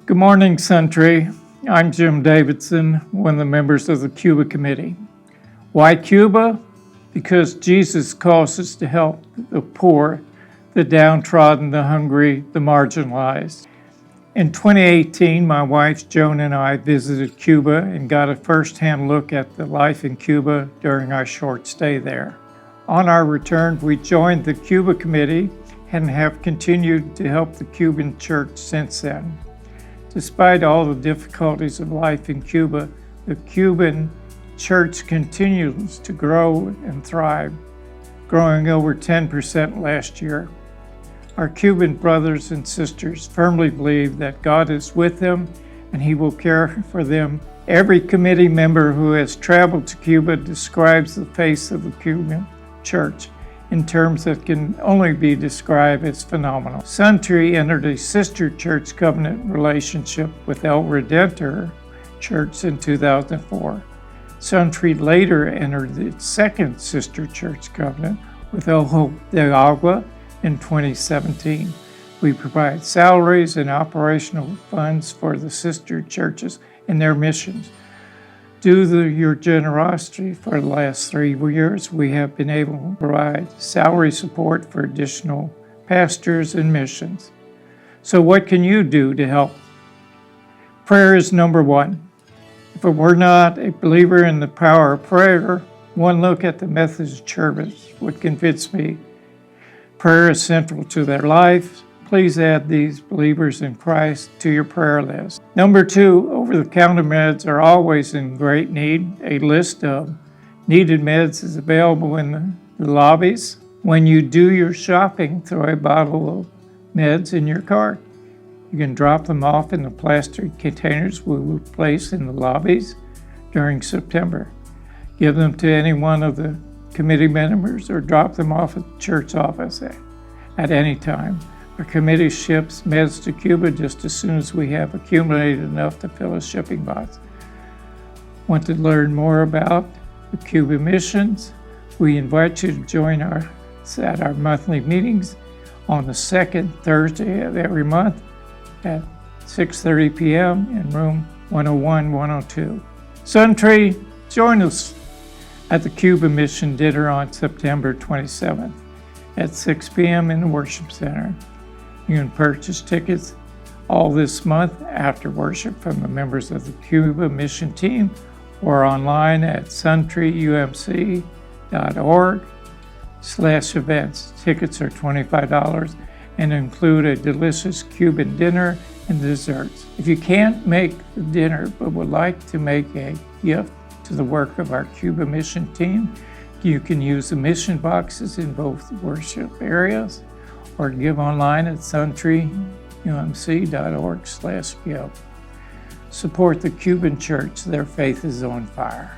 Good morning, Suntree. I'm Jim Davidson, one of the members of the Cuba Committee. Why Cuba? Because Jesus calls us to help the poor, the downtrodden, the hungry, the marginalized. In 2018, my wife Joan and I visited Cuba and got a first-hand look at the life in Cuba during our short stay there. On our return, we joined the Cuba Committee and have continued to help the Cuban church since then. Despite all the difficulties of life in Cuba, the Cuban church continues to grow and thrive, growing over 10% last year. Our Cuban brothers and sisters firmly believe that God is with them and He will care for them. Every committee member who has traveled to Cuba describes the face of the Cuban church in terms that can only be described as phenomenal. Suntree entered a sister church covenant relationship with El Redentor Church in 2004. Suntree later entered the second sister church covenant with Ojo de Agua in 2017. We provide salaries and operational funds for the sister churches and their missions. Due to your generosity for the last 3 years, we have been able to provide salary support for additional pastors and missions. So what can you do to help? Prayer is number one. If it were not a believer in the power of prayer, one look at the Methodist service would convince me prayer is central to their life. Please add these believers in Christ to your prayer list. Number two, over-the-counter meds are always in great need. A list of needed meds is available in the lobbies. When you do your shopping, throw a bottle of meds in your cart. You can drop them off in the plastic containers we will place in the lobbies during September. Give them to any one of the committee members or drop them off at the church office at any time. Our committee ships meds to Cuba just as soon as we have accumulated enough to fill a shipping box. Want to learn more about the Cuba missions? We invite you to join us at our monthly meetings on the second Thursday of every month at 6:30 p.m. in room 101-102. Suntree, join us at the Cuba Mission Dinner on September 27th at 6 p.m. in the Worship Center. You can purchase tickets all this month after worship from the members of the Cuba Mission Team or online at suntreeumc.org/events. Tickets are $25 and include a delicious Cuban dinner and desserts. If you can't make the dinner but would like to make a gift to the work of our Cuba Mission Team, you can use the mission boxes in both worship areas or give online at suntreeumc.org/give. Support the Cuban church. Their faith is on fire.